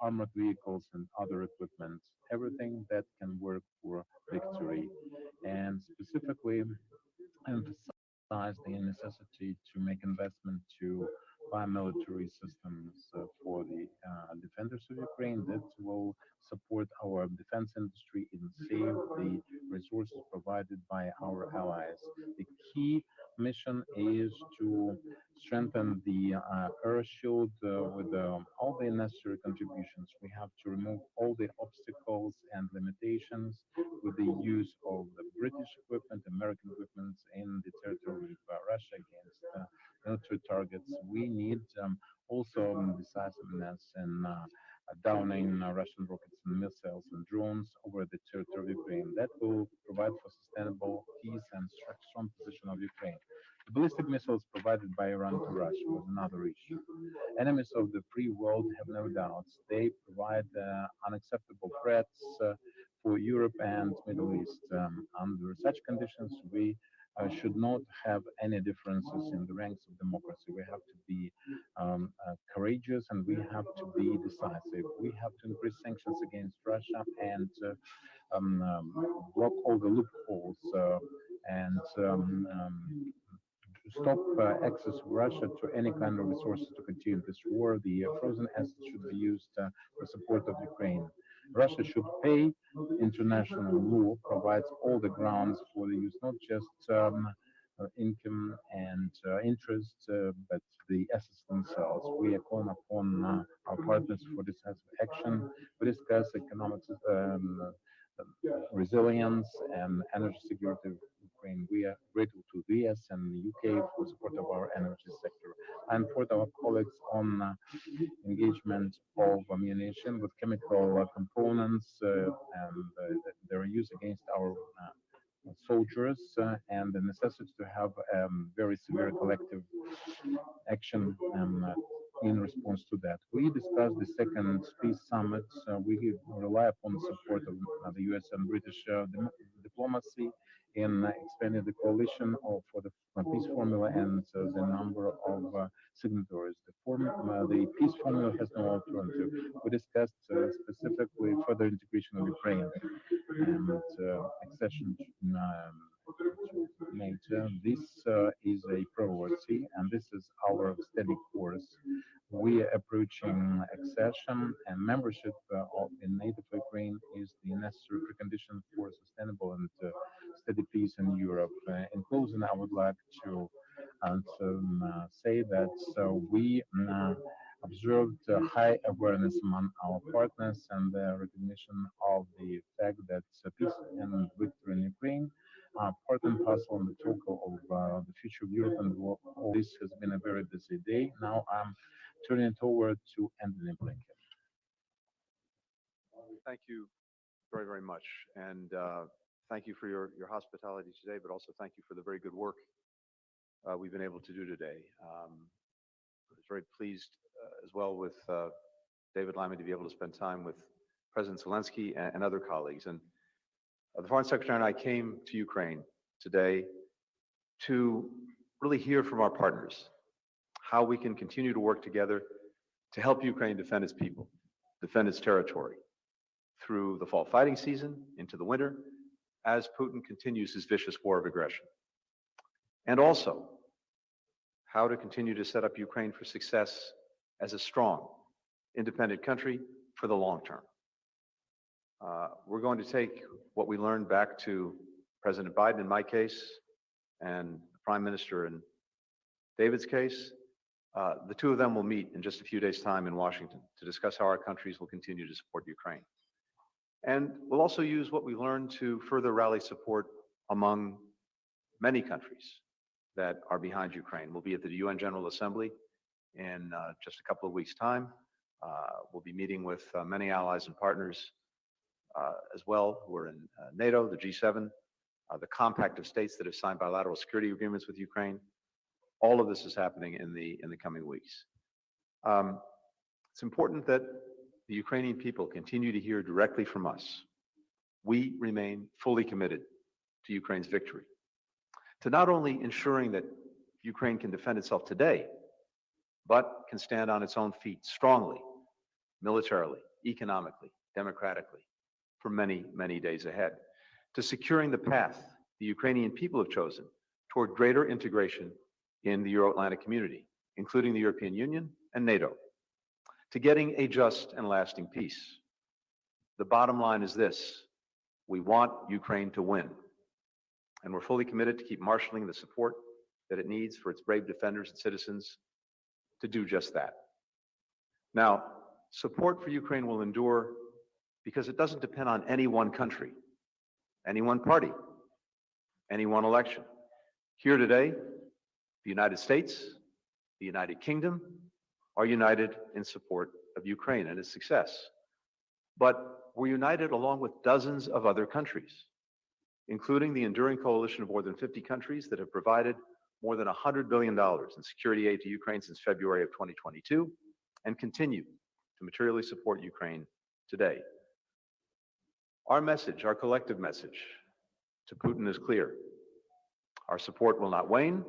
armored vehicles and other equipment, everything that can work for victory, and specifically emphasize the necessity to make investment to buy military systems for the defenders of Ukraine that will support our defense industry and save the resources provided by our allies. The key mission is to strengthen the air shield with all the necessary contributions. We have to remove all the obstacles and limitations with the use of the British equipment, American equipment in the territory of Russia against military targets. We need also decisiveness in downing Russian rockets and missiles and drones over the territory of Ukraine. That will provide for sustainable peace and strong position of Ukraine. The ballistic missiles provided by Iran to Russia was another issue. Enemies of the free world have no doubts. They provide unacceptable threats for Europe and Middle East. Under such conditions, we should not have any differences in the ranks of democracy. We have to be courageous and we have to be decisive. We have to increase sanctions against Russia and block all the loopholes and stop access of Russia to any kind of resources to continue this war. The frozen assets should be used for support of Ukraine. Russia should pay. International law provides all the grounds for the use, not just income and interest, but the assets themselves. We are calling upon our partners for decisive action. We discuss economic resilience and energy security of Ukraine. We are grateful to the US and the UK for support of our energy sector. And for our colleagues on engagement of ammunition with chemical components and their use against our soldiers and the necessity to have very severe collective action in response to that. We discussed the second peace summit. We rely upon the support of the US and British diplomacy in expanding the coalition for the peace formula and the number of signatories. The peace formula has no alternative. We discussed specifically further integration of Ukraine and accession to NATO. This is a priority, and this is our steady course. We are approaching accession, and membership in NATO for Ukraine is the necessary precondition for sustainable and steady peace in Europe. In closing, I would like to say that we observed high awareness among our partners and the recognition of the fact that peace and victory in Ukraine are part and parcel in the total of the future of Europe, and all this has been a very busy day. Now I'm turning it over to Andriy Blinken. Thank you very, very much. And thank you for your hospitality today, but also thank you for the very good work we've been able to do today. I was very pleased as well with David Lammy to be able to spend time with President Zelensky and other colleagues. And the Foreign Secretary and I came to Ukraine today to really hear from our partners how we can continue to work together to help Ukraine defend its people, defend its territory through the fall fighting season into the winter as Putin continues his vicious war of aggression. And also how to continue to set up Ukraine for success as a strong, independent country for the long term. We're going to take what we learned back to President Biden in my case and the Prime Minister in David's case. The two of them will meet in just a few days' time in Washington to discuss how our countries will continue to support Ukraine. And we'll also use what we learned to further rally support among many countries that are behind Ukraine. We'll be at the UN General Assembly in just a couple of weeks' time. We'll be meeting with many allies and partners as well who are in NATO, the G7, the compact of states that have signed bilateral security agreements with Ukraine. All of this is happening in the coming weeks. It's important that the Ukrainian people continue to hear directly from us. We remain fully committed to Ukraine's victory, to not only ensuring that Ukraine can defend itself today, but can stand on its own feet strongly, militarily, economically, democratically, for many, many days ahead, to securing the path the Ukrainian people have chosen toward greater integration in the Euro-Atlantic community, including the European Union and NATO, to getting a just and lasting peace. The bottom line is this: we want Ukraine to win, and we're fully committed to keep marshaling the support that it needs for its brave defenders and citizens to do just that. Now, support for Ukraine will endure because it doesn't depend on any one country, any one party, any one election. Here today, the United States, the United Kingdom are united in support of Ukraine and its success. But we're united along with dozens of other countries, including the enduring coalition of more than 50 countries that have provided more than $100 billion in security aid to Ukraine since February of 2022 and continue to materially support Ukraine today. Our message, our collective message to Putin is clear. Our support will not wane.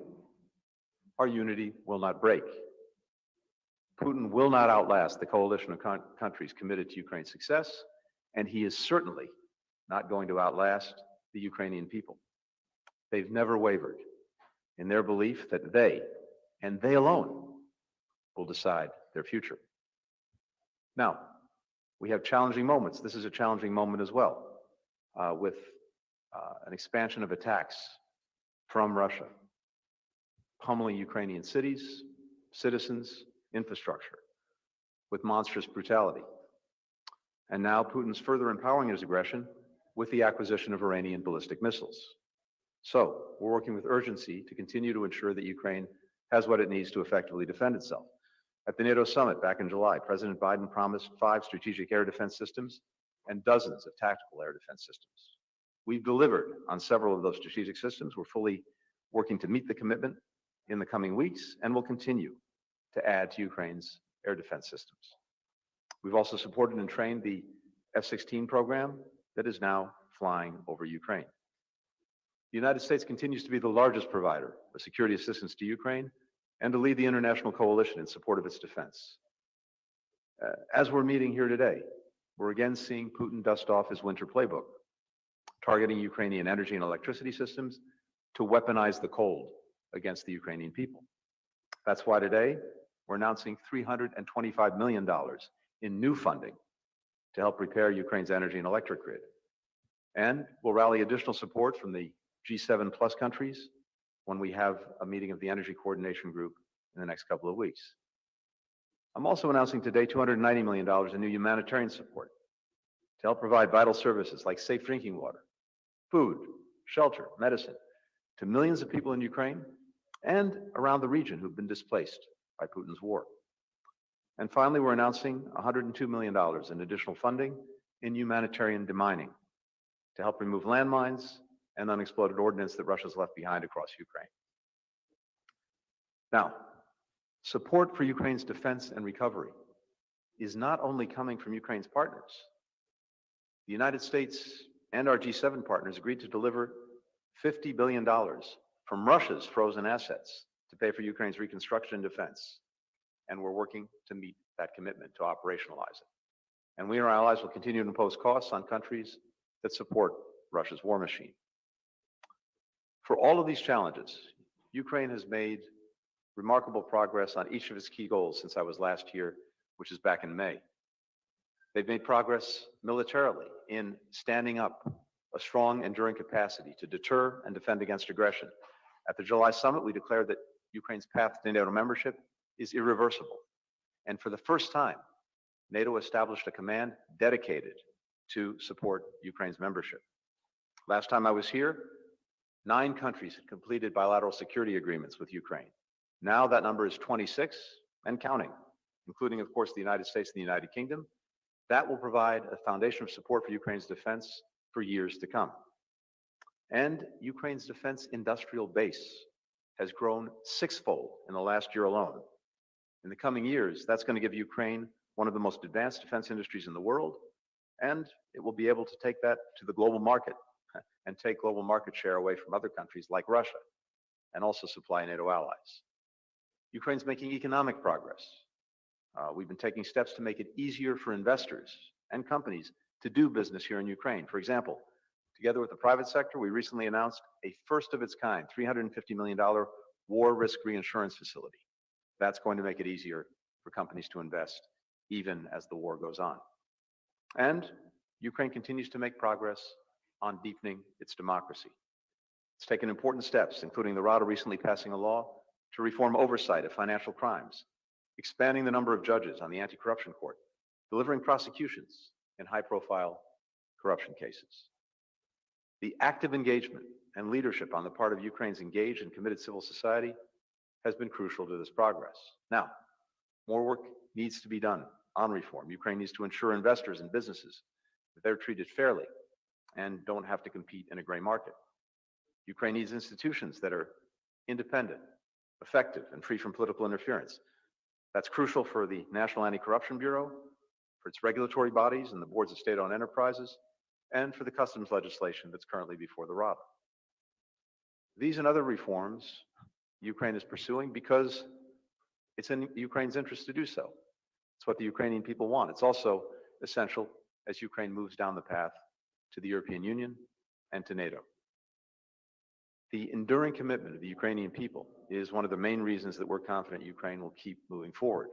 Our unity will not break. Putin will not outlast the coalition of countries committed to Ukraine's success, and he is certainly not going to outlast the Ukrainian people. They've never wavered in their belief that they, and they alone, will decide their future. Now, we have challenging moments. This is a challenging moment as well, with an expansion of attacks from Russia, pummeling Ukrainian cities, citizens, infrastructure, with monstrous brutality. And now Putin's further empowering his aggression with the acquisition of Iranian ballistic missiles. So we're working with urgency to continue to ensure that Ukraine has what it needs to effectively defend itself. At the NATO summit back in July, President Biden promised 5 strategic air defense systems and dozens of tactical air defense systems. We've delivered on several of those strategic systems. We're fully working to meet the commitment in the coming weeks, and will continue to add to Ukraine's air defense systems. We've also supported and trained the F-16 program that is now flying over Ukraine. The United States continues to be the largest provider of security assistance to Ukraine and to lead the international coalition in support of its defense. As we're meeting here today, we're again seeing Putin dust off his winter playbook, targeting Ukrainian energy and electricity systems to weaponize the cold against the Ukrainian people. That's why today we're announcing $325 million in new funding to help repair Ukraine's energy and electric grid. And we'll rally additional support from the G7 plus countries when we have a meeting of the Energy Coordination Group in the next couple of weeks. I'm also announcing today $290 million in new humanitarian support to help provide vital services like safe drinking water, food, shelter, medicine to millions of people in Ukraine and around the region who've been displaced by Putin's war. And finally, we're announcing $102 million in additional funding in humanitarian demining to help remove landmines and unexploded ordnance that Russia's left behind across Ukraine. Now, support for Ukraine's defense and recovery is not only coming from Ukraine's partners. The United States and our G7 partners agreed to deliver $50 billion from Russia's frozen assets to pay for Ukraine's reconstruction and defense. And we're working to meet that commitment, to operationalize it. And we and our allies will continue to impose costs on countries that support Russia's war machine. For all of these challenges, Ukraine has made remarkable progress on each of its key goals since I was last here, which is back in May. They've made progress militarily in standing up a strong, enduring capacity to deter and defend against aggression. At the July summit, we declared that Ukraine's path to NATO membership is irreversible. And for the first time, NATO established a command dedicated to support Ukraine's membership. Last time I was here, 9 countries had completed bilateral security agreements with Ukraine. Now that number is 26 and counting, including, of course, the United States and the United Kingdom. That will provide a foundation of support for Ukraine's defense for years to come. And Ukraine's defense industrial base has grown 6-fold in the last year alone. In the coming years, that's going to give Ukraine one of the most advanced defense industries in the world, and it will be able to take that to the global market and take global market share away from other countries like Russia, and also supply NATO allies. Ukraine's making economic progress. We've been taking steps to make it easier for investors and companies to do business here in Ukraine. For example, together with the private sector, we recently announced a first of its kind, $350 million war risk reinsurance facility. That's going to make it easier for companies to invest even as the war goes on. And Ukraine continues to make progress on deepening its democracy. It's taken important steps, including the Rada recently passing a law to reform oversight of financial crimes, expanding the number of judges on the anti-corruption court, delivering prosecutions in high-profile corruption cases. The active engagement and leadership on the part of Ukraine's engaged and committed civil society has been crucial to this progress. Now, more work needs to be done on reform. Ukraine needs to ensure investors and businesses that they're treated fairly and don't have to compete in a gray market. Ukraine needs institutions that are independent, effective, and free from political interference. That's crucial for the National Anti-Corruption Bureau, for its regulatory bodies and the boards of state-owned enterprises, and for the customs legislation that's currently before the Rada. These and other reforms Ukraine is pursuing because it's in Ukraine's interest to do so. It's what the Ukrainian people want. It's also essential as Ukraine moves down the path to the European Union and to NATO. The enduring commitment of the Ukrainian people is one of the main reasons that we're confident Ukraine will keep moving forward.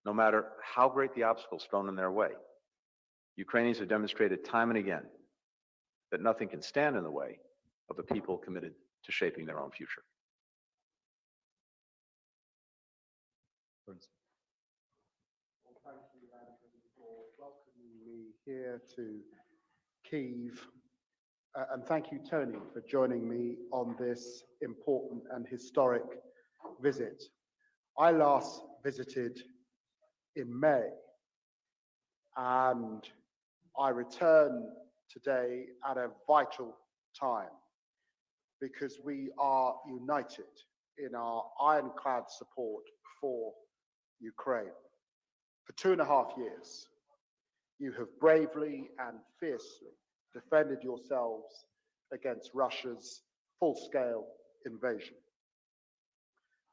No matter how great the obstacles thrown in their way, Ukrainians have demonstrated time and again that nothing can stand in the way of a people committed to shaping their own future. Well, thank you, Andriy, for welcoming me here to Kiev. And thank you, Tony, for joining me on this important and historic visit. I last visited in May, and I return today at a vital time because we are united in our ironclad support for Ukraine. For 2.5 years, you have bravely and fiercely defended yourselves against Russia's full-scale invasion.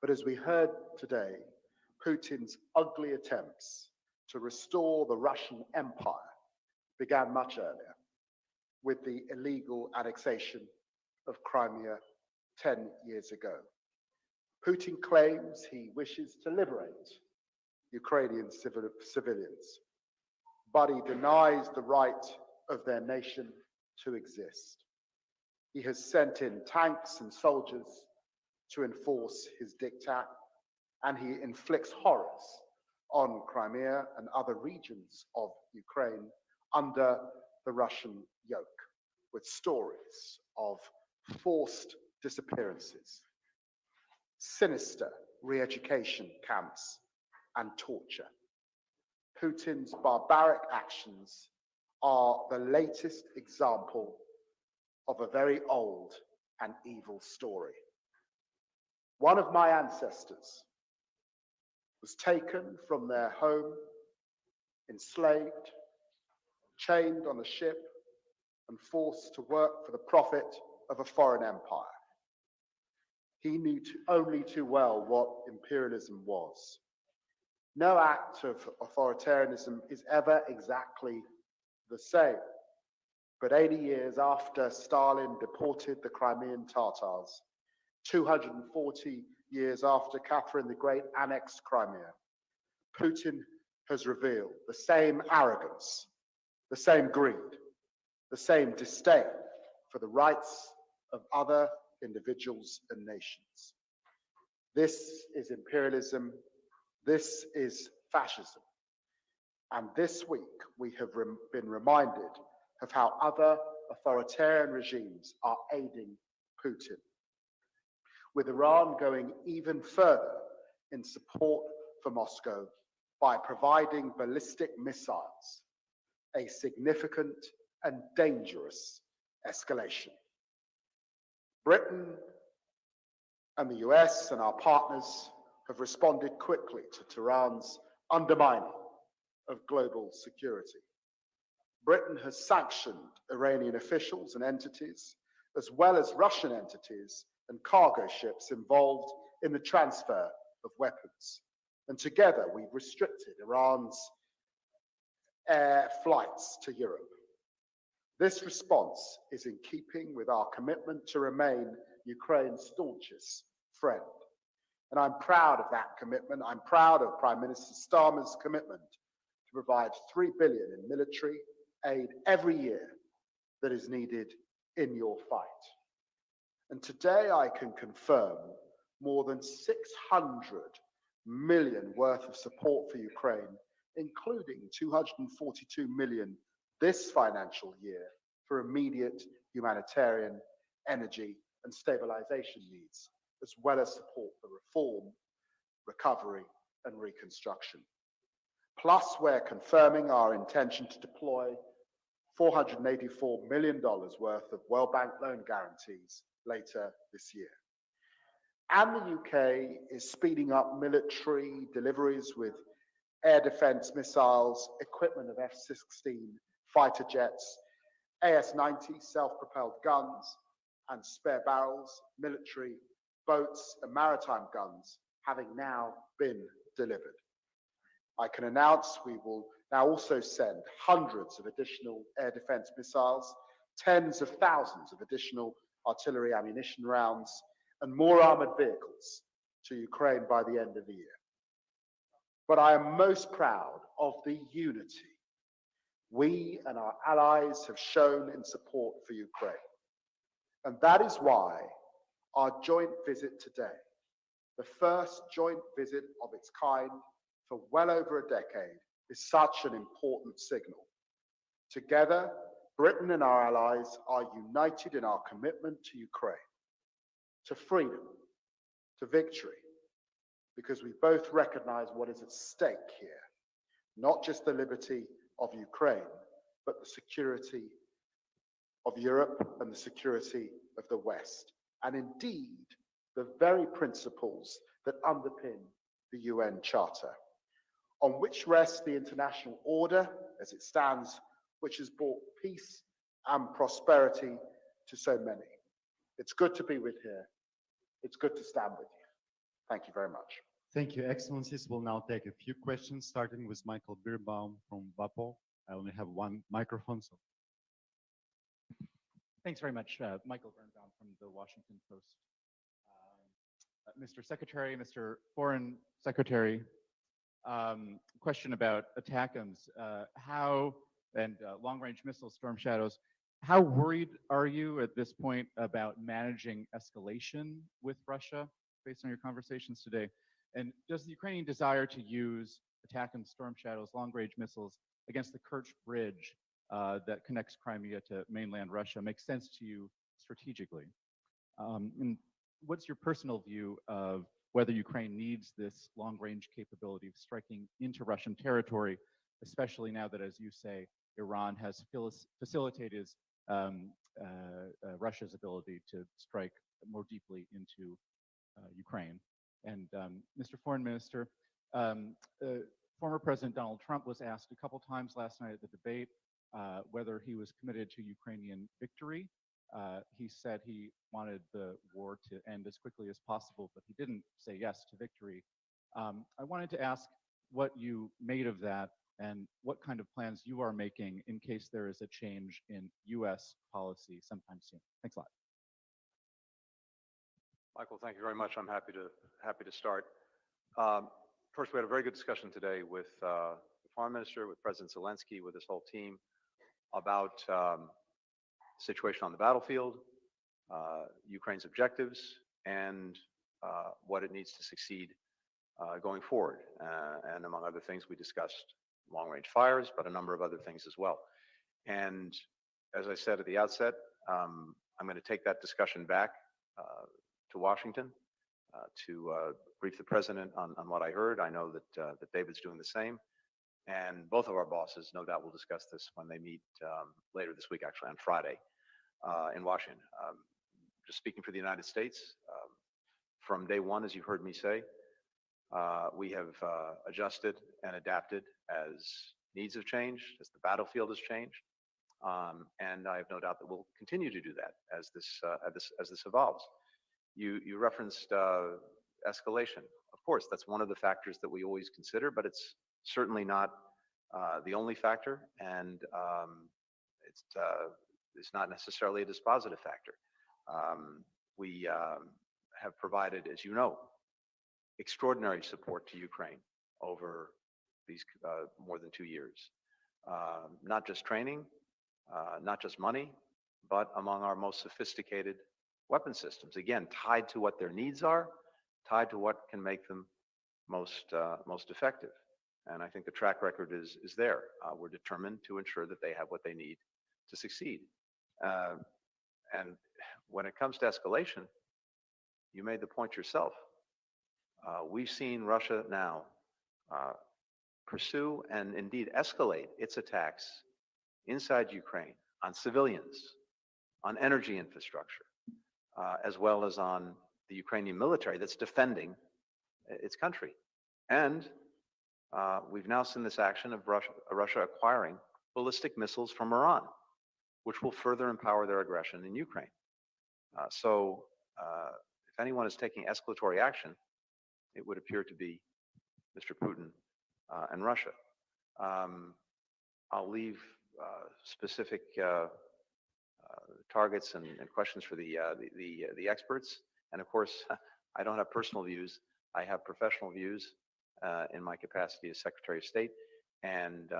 But as we heard today, Putin's ugly attempts to restore the Russian Empire began much earlier with the illegal annexation of Crimea 10 years ago. Putin claims he wishes to liberate Ukrainian civilians, but he denies the right of their nation to exist. He has sent in tanks and soldiers to enforce his diktat, and he inflicts horrors on Crimea and other regions of Ukraine under the Russian yoke, with stories of forced disappearances, sinister re-education camps, and torture. Putin's barbaric actions are the latest example of a very old and evil story. One of my ancestors was taken from their home, enslaved, chained on a ship, and forced to work for the profit of a foreign empire. He knew only too well what imperialism was. No act of authoritarianism is ever exactly the same. But 80 years after Stalin deported the Crimean Tatars, 240 years after Catherine the Great annexed Crimea, Putin has revealed the same arrogance, the same greed, the same disdain for the rights of other individuals and nations. This is imperialism. This is fascism. And this week, we have been reminded of how other authoritarian regimes are aiding Putin, with Iran going even further in support for Moscow by providing ballistic missiles, a significant and dangerous escalation. Britain and the US and our partners have responded quickly to Tehran's undermining of global security. Britain has sanctioned Iranian officials and entities, as well as Russian entities and cargo ships involved in the transfer of weapons. And together we've restricted Iran's air flights to Europe. This response is in keeping with our commitment to remain Ukraine's staunchest friend. And I'm proud of that commitment. I'm proud of Prime Minister Starmer's commitment to provide $3 billion in military aid every year that is needed in your fight. And today I can confirm more than 600 million worth of support for Ukraine, including 242 million this financial year for immediate humanitarian, energy and stabilization needs, as well as support for reform, recovery and reconstruction. Plus, we're confirming our intention to deploy $484 million worth of World Bank loan guarantees later this year. And the UK is speeding up military deliveries with air defense missiles, equipment of F-16 fighter jets, AS-90 self-propelled guns and spare barrels, military boats and maritime guns having now been delivered. I can announce we will now also send hundreds of additional air defense missiles, tens of thousands of additional artillery ammunition rounds, and more armored vehicles to Ukraine by the end of the year. But I am most proud of the unity we and our allies have shown in support for Ukraine. And that is why our joint visit today, the first joint visit of its kind for well over a decade, is such an important signal. Together, Britain and our allies are united in our commitment to Ukraine, to freedom, to victory, because we both recognize what is at stake here, not just the liberty of Ukraine, but the security of Europe and the security of the West, and indeed the very principles that underpin the UN Charter, on which rests the international order as it stands, which has brought peace and prosperity to so many. It's good to be with here. It's good to stand with you. Thank you very much. Thank you, Excellencies. We'll now take a few questions, starting with Michael Birbaum from WAPO. I only have one microphone, so. Thanks very much. Michael Birnbaum from the Washington Post. Mr. Secretary, Mr. Foreign Secretary, question about ATACMS. How, and long-range missile Storm Shadows, how worried are you at this point about managing escalation with Russia based on your conversations today? And does the Ukrainian desire to use ATACMS Storm Shadows long-range missiles against the Kerch Bridge that connects Crimea to mainland Russia make sense to you strategically? And what's your personal view of whether Ukraine needs this long-range capability of striking into Russian territory, especially now that, as you say, Iran has facilitated Russia's ability to strike more deeply into Ukraine? And Mr. Foreign Minister, former President Donald Trump was asked a couple times last night at the debate whether he was committed to Ukrainian victory. He said he wanted the war to end as quickly as possible, but he didn't say yes to victory. I wanted to ask what you made of that and what kind of plans you are making in case there is a change in US policy sometime soon. Thanks a lot. Michael, thank you very much. I'm happy to start. First, we had a very good discussion today with the Foreign Minister, with President Zelensky, with his whole team about the situation on the battlefield, Ukraine's objectives, and what it needs to succeed going forward. And among other things, we discussed long-range fires, but a number of other things as well. And as I said at the outset, I'm going to take that discussion back to Washington to brief the president on what I heard. I know that David's doing the same. And both of our bosses, no doubt, will discuss this when they meet later this week, actually on Friday in Washington. Just speaking for the United States, from day one, as you've heard me say, we have adjusted and adapted as needs have changed, as the battlefield has changed. And I have no doubt that we'll continue to do that as this evolves. You referenced escalation. Of course, that's one of the factors that we always consider, but it's certainly not the only factor, and it's not necessarily a dispositive factor. We have provided, as you know, extraordinary support to Ukraine over these more than 2 years. Not just training, not just money, but among our most sophisticated weapon systems. Again, tied to what their needs are, tied to what can make them most effective. And I think the track record is there. We're determined to ensure that they have what they need to succeed. And when it comes to escalation, you made the point yourself. We've seen Russia now pursue and indeed escalate its attacks inside Ukraine on civilians, on energy infrastructure, as well as on the Ukrainian military that's defending its country. And we've now seen this action of Russia acquiring ballistic missiles from Iran, which will further empower their aggression in Ukraine. So if anyone is taking escalatory action, it would appear to be Mr. Putin and Russia. I'll leave specific targets and questions for the experts. And of course, I don't have personal views. I have professional views in my capacity as Secretary of State. And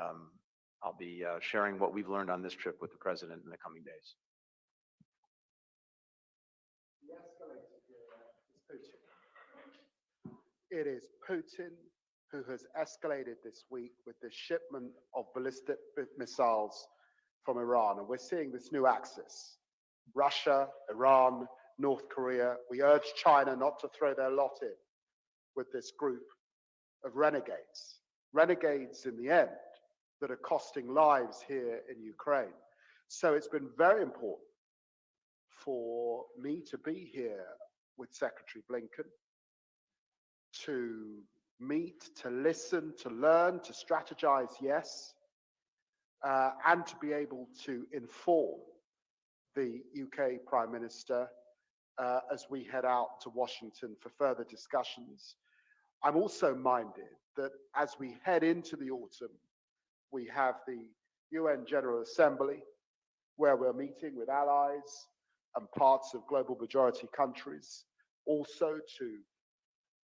I'll be sharing what we've learned on this trip with the President in the coming days. It is Putin who has escalated this week with the shipment of ballistic missiles from Iran. And we're seeing this new axis: Russia, Iran, North Korea. We urge China not to throw their lot in with this group of renegades. Renegades, in the end, that are costing lives here in Ukraine. So it's been very important for me to be here with Secretary Blinken, to meet, to listen, to learn, to strategize, yes, and to be able to inform the UK Prime Minister as we head out to Washington for further discussions. I'm also minded that as we head into the autumn, we have the UN General Assembly, where we're meeting with allies and parts of global majority countries, also to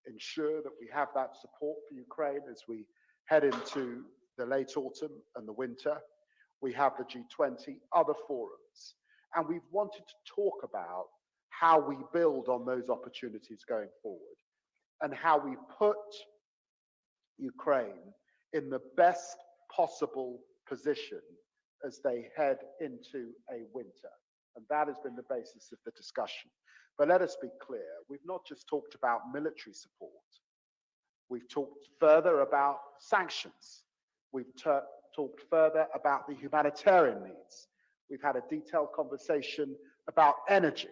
ensure that we have that support for Ukraine as we head into the late autumn and the winter. We have the G20, other forums, and we've wanted to talk about how we build on those opportunities going forward and how we put Ukraine in the best possible position as they head into a winter. And that has been the basis of the discussion. But let us be clear, we've not just talked about military support. We've talked further about sanctions. We've talked further about the humanitarian needs. We've had a detailed conversation about energy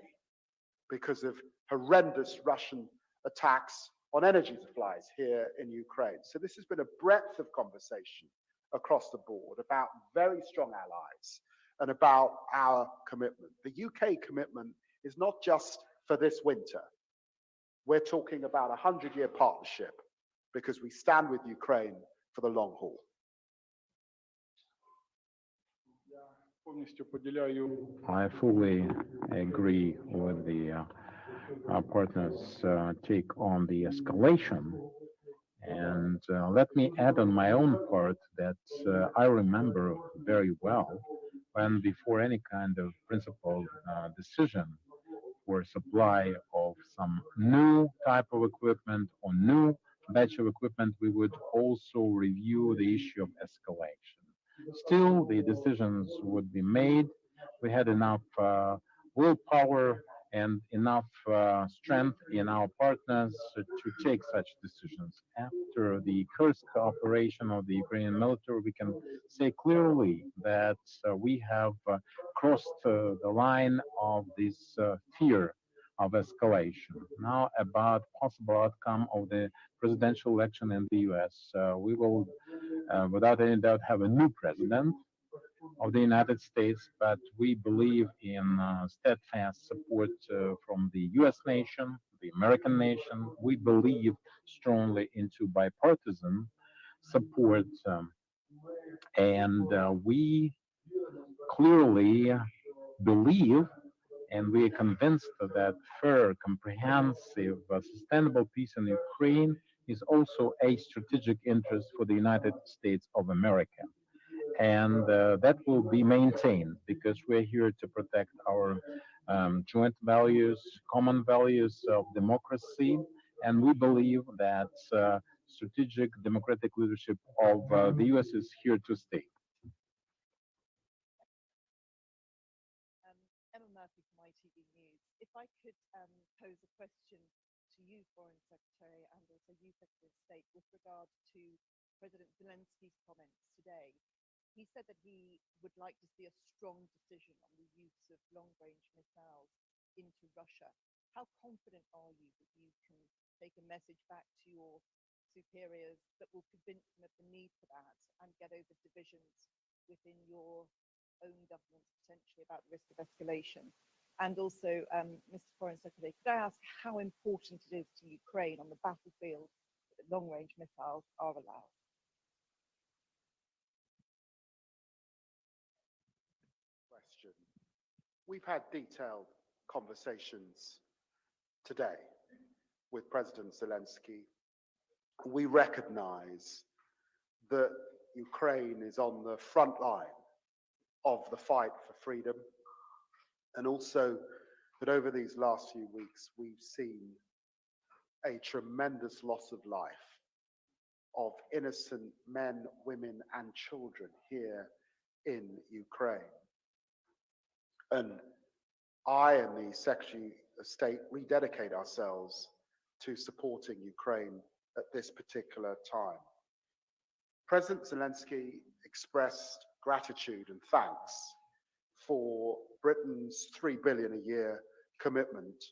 because of horrendous Russian attacks on energy supplies here in Ukraine. So this has been a breadth of conversation across the board about very strong allies and about our commitment. The UK commitment is not just for this winter. We're talking about a 100-year partnership because we stand with Ukraine for the long haul. I fully agree with the partners' take on the escalation. And let me add on my own part that I remember very well when before any kind of principled decision for supply of some new type of equipment or new batch of equipment, we would also review the issue of escalation. Still, the decisions would be made. We had enough willpower and enough strength in our partners to take such decisions. After the Kursk operation of the Ukrainian military, we can say clearly that we have crossed the line of this fear of escalation. Now, about possible outcome of the presidential election in the US, we will, without any doubt, have a new president. of the United States, but we believe in steadfast support from the U.S. nation, the American nation. We believe strongly into bipartisan support, and we clearly believe and we are convinced that fair, comprehensive, sustainable peace in Ukraine is also a strategic interest for the United States of America. And that will be maintained because we're here to protect our joint values, common values of democracy. And we believe that strategic democratic leadership of the US is here to stay. Emma Murphy from ITV News. If I could pose a question to you, Foreign Secretary, and also you, Secretary of State, with regard to President Zelensky's comments today. He said that he would like to see a strong decision on the use of long-range missiles into Russia. How confident are you that you can take a message back to your superiors that will convince them of the need for that and get over divisions within your own government potentially about the risk of escalation? And also, Mr. Foreign Secretary, could I ask how important it is to Ukraine on the battlefield that long-range missiles are allowed? Question. We've had detailed conversations today with President Zelensky. We recognize that Ukraine is on the front line of the fight for freedom, and also that over these last few weeks we've seen a tremendous loss of life of innocent men, women, and children here in Ukraine. And I and the Secretary of State rededicate ourselves to supporting Ukraine at this particular time. President Zelensky expressed gratitude and thanks for Britain's $3 billion a year commitment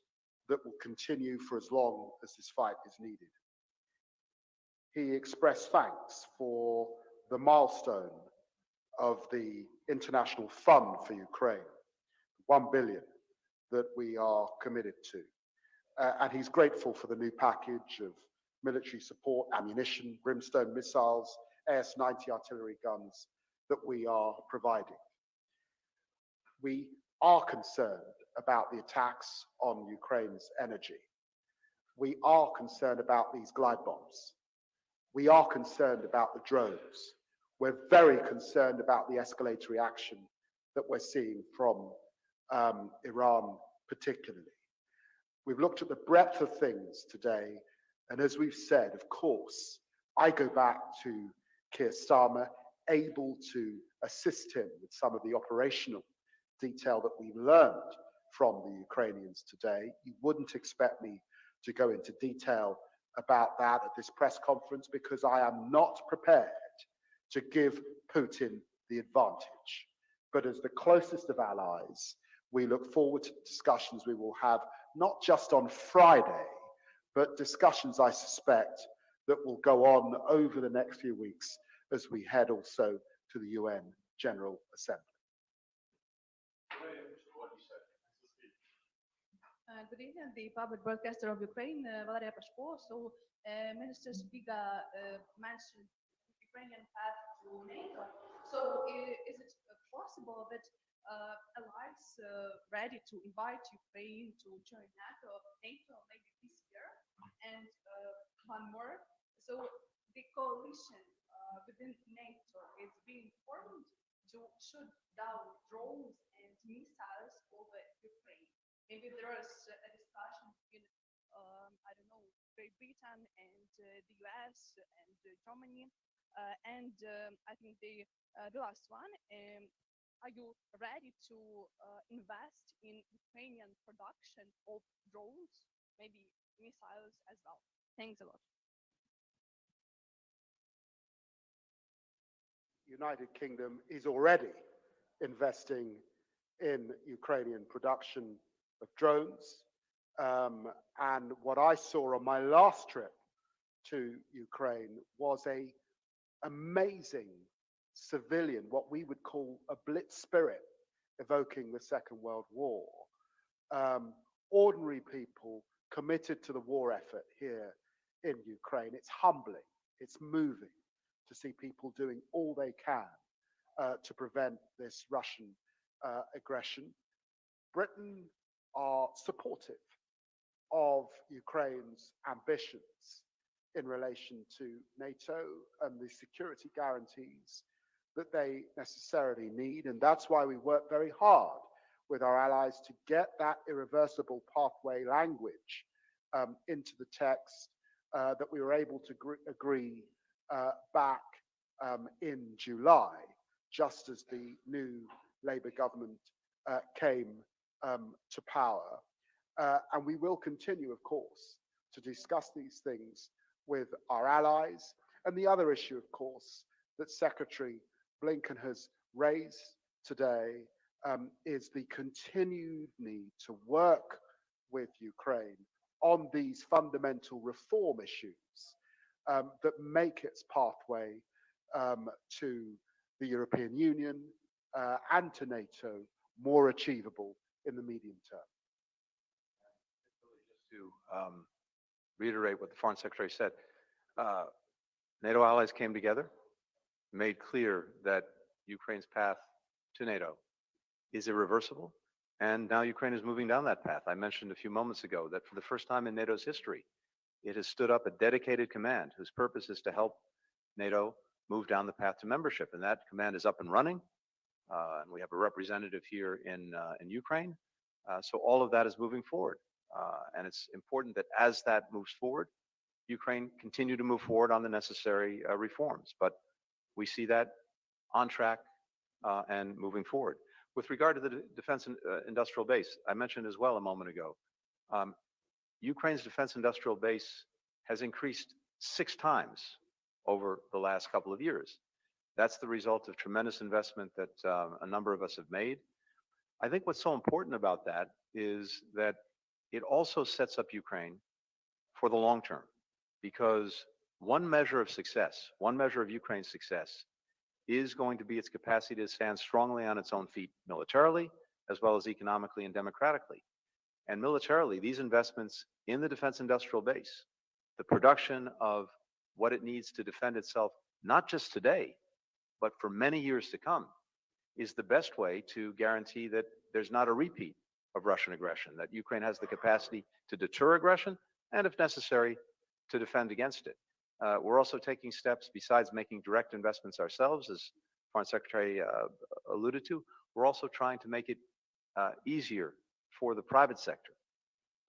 that will continue for as long as this fight is needed. He expressed thanks for the milestone of the International Fund for Ukraine, $1 billion that we are committed to. And he's grateful for the new package of military support, ammunition, Brimstone missiles, AS-90 artillery guns that we are providing. We are concerned about the attacks on Ukraine's energy. We are concerned about these glide bombs. We are concerned about the drones. We're very concerned about the escalatory action that we're seeing from Iran particularly. We've looked at the breadth of things today, and as we've said, of course, I go back to Keir Starmer, able to assist him with some of the operational detail that we learned from the Ukrainians today. You wouldn't expect me to go into detail about that at this press conference because I am not prepared to give Putin the advantage. But as the closest of allies, we look forward to discussions we will have not just on Friday, but discussions I suspect that will go on over the next few weeks as we head also to the UN General Assembly. Good evening, the public broadcaster of Ukraine, Valeria Pashko. So, Minister Sybiha mentioned Ukrainian path to NATO. So, is it possible that allies ready to invite Ukraine to join NATO maybe this year? And one more. So, the coalition within NATO is being formed to shoot down drones and missiles over Ukraine. Maybe there is a discussion between, I don't know, Great Britain and the US and Germany. And I think the last one, are you ready to invest in Ukrainian production of drones, maybe missiles as well? Thanks a lot. United Kingdom is already investing in Ukrainian production of drones. And what I saw on my last trip to Ukraine was an amazing civilian, what we would call a blitz spirit, evoking the Second World War. Ordinary people committed to the war effort here in Ukraine. It's humbling, it's moving to see people doing all they can to prevent this Russian aggression. Britain are supportive of Ukraine's ambitions in relation to NATO and the security guarantees that they necessarily need. And that's why we work very hard with our allies to get that irreversible pathway language into the text that we were able to agree back in July, just as the new Labour government came to power. And we will continue, of course, to discuss these things with our allies. And the other issue, of course, that Secretary Blinken has raised today is the continued need to work with Ukraine on these fundamental reform issues that make its pathway to the European Union and to NATO more achievable in the medium term. Just to reiterate what the Foreign Secretary said, NATO allies came together, made clear that Ukraine's path to NATO is irreversible, and now Ukraine is moving down that path. I mentioned a few moments ago that for the first time in NATO's history, it has stood up a dedicated command whose purpose is to help NATO move down the path to membership, and that command is up and running. And we have a representative here in Ukraine. So all of that is moving forward. And it's important that as that moves forward, Ukraine continue to move forward on the necessary reforms. But we see that on track and moving forward. With regard to the defense industrial base, I mentioned as well a moment ago, Ukraine's defense industrial base has increased 6 times over the last couple of years. That's the result of tremendous investment that a number of us have made. I think what's so important about that is that it also sets up Ukraine for the long term, because one measure of success, one measure of Ukraine's success is going to be its capacity to stand strongly on its own feet militarily, as well as economically and democratically. And militarily, these investments in the defense industrial base, the production of what it needs to defend itself, not just today, but for many years to come, is the best way to guarantee that there's not a repeat of Russian aggression, that Ukraine has the capacity to deter aggression and, if necessary, to defend against it. We're also taking steps, besides making direct investments ourselves, as Foreign Secretary alluded to, we're also trying to make it easier for the private sector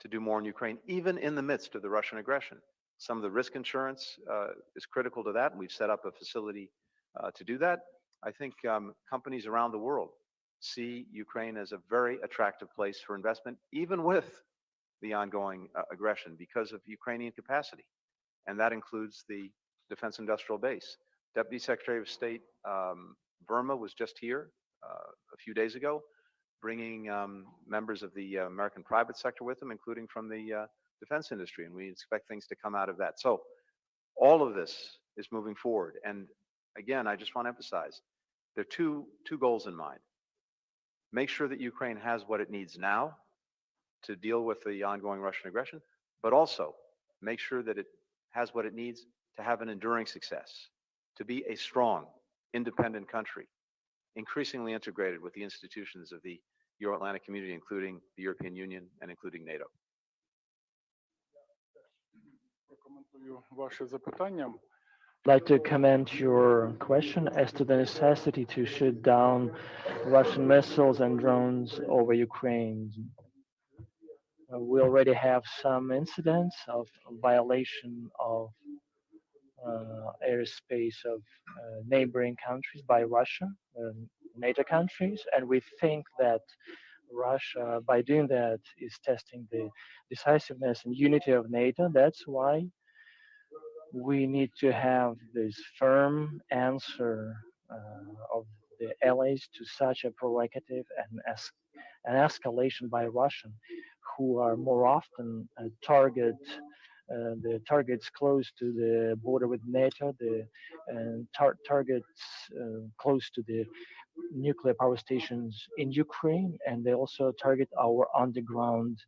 to do more in Ukraine, even in the midst of the Russian aggression. Some of the risk insurance is critical to that, and we've set up a facility to do that. I think companies around the world see Ukraine as a very attractive place for investment, even with the ongoing aggression, because of Ukrainian capacity. And that includes the defense industrial base. Deputy Secretary of State Verma was just here a few days ago, bringing members of the American private sector with them, including from the defense industry, and we expect things to come out of that. So all of this is moving forward. And again, I just want to emphasize, there are two goals in mind. Make sure that Ukraine has what it needs now to deal with the ongoing Russian aggression, but also make sure that it has what it needs to have an enduring success, to be a strong, independent country, increasingly integrated with the institutions of the Euro-Atlantic community, including the European Union and including NATO. I'd like to comment your question as to the necessity to shoot down Russian missiles and drones over Ukraine. We already have some incidents of violation of airspace of neighboring countries by Russia, NATO countries, and we think that Russia, by doing that, is testing the decisiveness and unity of NATO. That's why we need to have this firm answer of the allies to such a provocative and an escalation by Russian, who are more often target the targets close to the border with NATO, the targets close to the nuclear power stations in Ukraine, and they also target our underground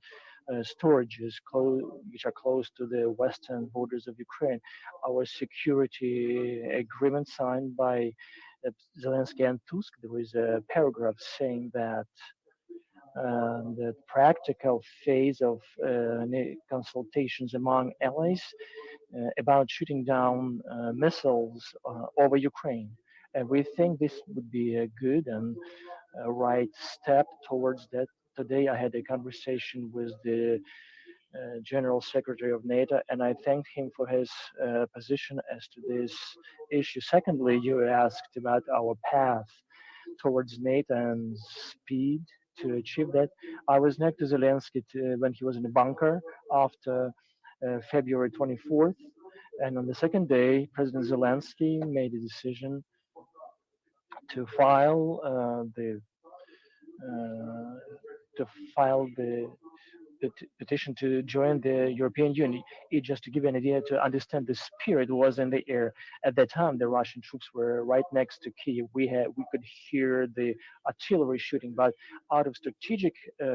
storages which are close to the western borders of Ukraine. Our security agreement signed by Zelensky and Tusk, there is a paragraph saying that the practical phase of consultations among allies about shooting down missiles over Ukraine. And we think this would be a good and right step towards that. Today I had a conversation with the General Secretary of NATO, and I thanked him for his position as to this issue. Secondly, you asked about our path towards NATO and speed to achieve that. I was next to Zelensky when he was in the bunker after February 24th, and on the second day, President Zelensky made a decision to file uh, the petition to join the European Union. Just to give you an idea, to understand the spirit was in the air. At that time, the Russian troops were right next to Kiev. We could hear the artillery shooting, but out of strategic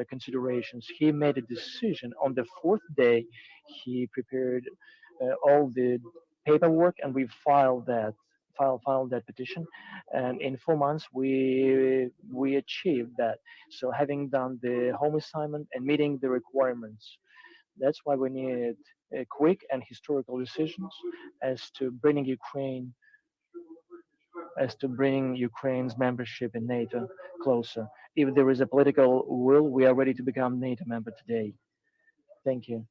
considerations, he made a decision. On the fourth day, he prepared all the paperwork, and we filed that petition, and in 4 months we achieved that. So having done the home assignment and meeting the requirements, that's why we need quick and historical decisions as to bringing Ukraine's membership in NATO closer. If there is a political will, we are ready to become NATO member today. Thank you.